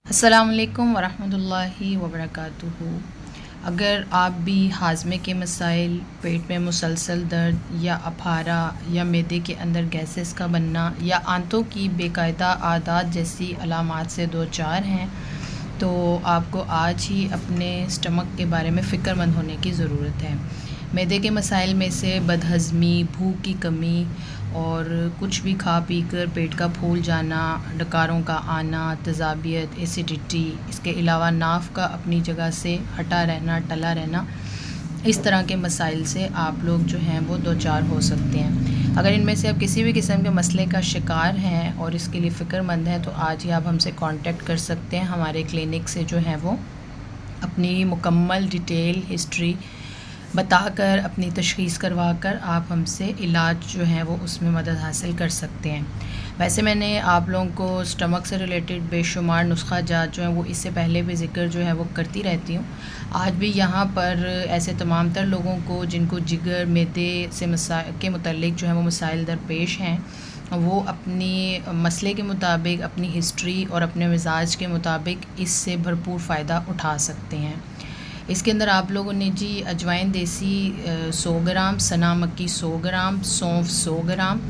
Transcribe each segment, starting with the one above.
अस्सलाम वालेकुम वरहमतुल्लाहि वबरकातुहू। अगर आप भी हाजमे के मसाइल, पेट में मुसलसल दर्द या अफारा या मैदे के अंदर गैसेस का बनना या आंतों की बेकायदा आदात जैसी अलामात से दो चार हैं, तो आपको आज ही अपने स्टमक के बारे में फ़िक्रमंद होने की ज़रूरत है। मैदे के मसाइल में से बदहज़मी, भूख की कमी और कुछ भी खा पी कर पेट का फूल जाना, डकारों का आना, तेज़ाबियत, एसिडिटी, इसके अलावा नाफ़ का अपनी जगह से हटा रहना, टला रहना, इस तरह के मसाइल से आप लोग जो हैं वो दो चार हो सकते हैं। अगर इनमें से आप किसी भी किस्म के मसले का शिकार हैं और इसके लिए फ़िक्रमंद हैं, तो आज ही आप हमसे कांटेक्ट कर सकते हैं। हमारे क्लिनिक से जो है वो अपनी मुकम्मल डिटेल हिस्ट्री बताकर, अपनी तशख़ीस करवा कर आप हमसे इलाज जो है वो उसमें मदद हासिल कर सकते हैं। वैसे मैंने आप लोगों को स्टमक से रिलेटेड बेशुमार नुस्खा जात जो हैं वो इससे पहले भी ज़िक्र जो है वो करती रहती हूँ। आज भी यहाँ पर ऐसे तमाम तर लोगों को जिनको जिगर, मैदे से के मुतालिक जो है वो मसाइल दरपेश हैं, वो अपनी मसले के मुताबिक, अपनी हिस्ट्री और अपने मिजाज के मुताबिक इससे भरपूर फ़ायदा उठा सकते हैं। इसके अंदर आप लोगों ने जी अजवाइन देसी 100 ग्राम, सना मक्की 100 ग्राम, सौंफ 100 ग्राम,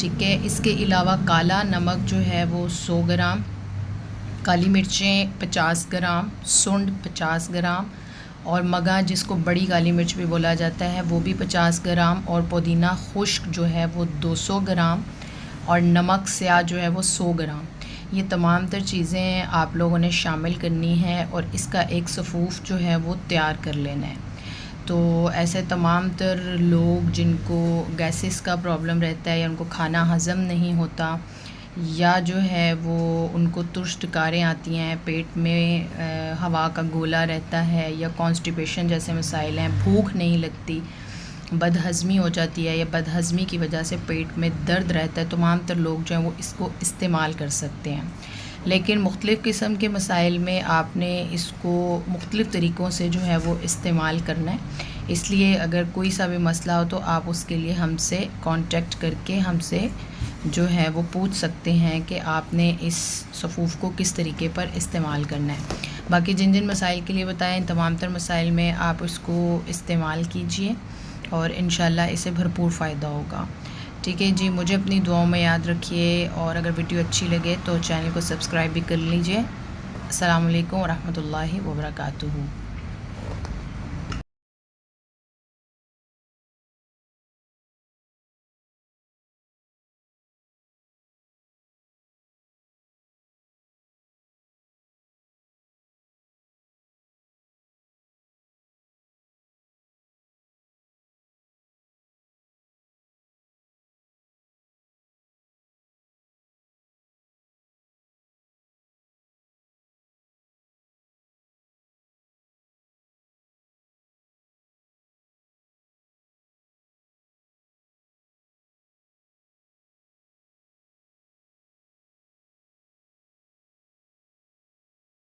ठीक है। इसके अलावा काला नमक जो है वो 100 ग्राम, काली मिर्चें 50 ग्राम, सुंड 50 ग्राम और मगा जिसको बड़ी काली मिर्च भी बोला जाता है वो भी 50 ग्राम और पुदीना खुश्क जो है वो 200 ग्राम और नमक स्याह जो है वो 100 ग्राम। ये तमाम तर चीज़ें आप लोगों ने शामिल करनी है और इसका एक सफ़ूफ़ जो है वो तैयार कर लेना है। तो ऐसे तमाम तर लोग जिनको गैसेस का प्रॉब्लम रहता है या उनको खाना हज़म नहीं होता या जो है वो उनको तुर्श डकारें आती हैं, पेट में हवा का गोला रहता है या कॉन्स्टिपेशन जैसे मसाइल हैं, भूख नहीं लगती, बदहज़मी हो जाती है या बदहज़मी की वजह से पेट में दर्द रहता है, तमाम तर लोग जो हैं वो इसको इस्तेमाल कर सकते हैं। लेकिन मुख्तलिफ़ किस्म के मसाइल में आपने इसको मुख्तलिफ़ तरीक़ों से जो है वो इस्तेमाल करना है। इसलिए अगर कोई सा भी मसला हो तो आप उसके लिए हमसे कांटेक्ट करके हमसे जो है वो पूछ सकते हैं कि आपने इस सफ़ूफ़ को किस तरीके पर इस्तेमाल करना है। बाकी जिन जिन मसाइल के लिए बताएं, तमाम तर मसाइल में आप उसको इस्तेमाल कीजिए और इंशाल्लाह इससे भरपूर फ़ायदा होगा। ठीक है जी, मुझे अपनी दुआओं में याद रखिए और अगर वीडियो अच्छी लगे तो चैनल को सब्सक्राइब भी कर लीजिए। अस्सलाम वालेकुम व रहमतुल्लाहि व बरकातुहू।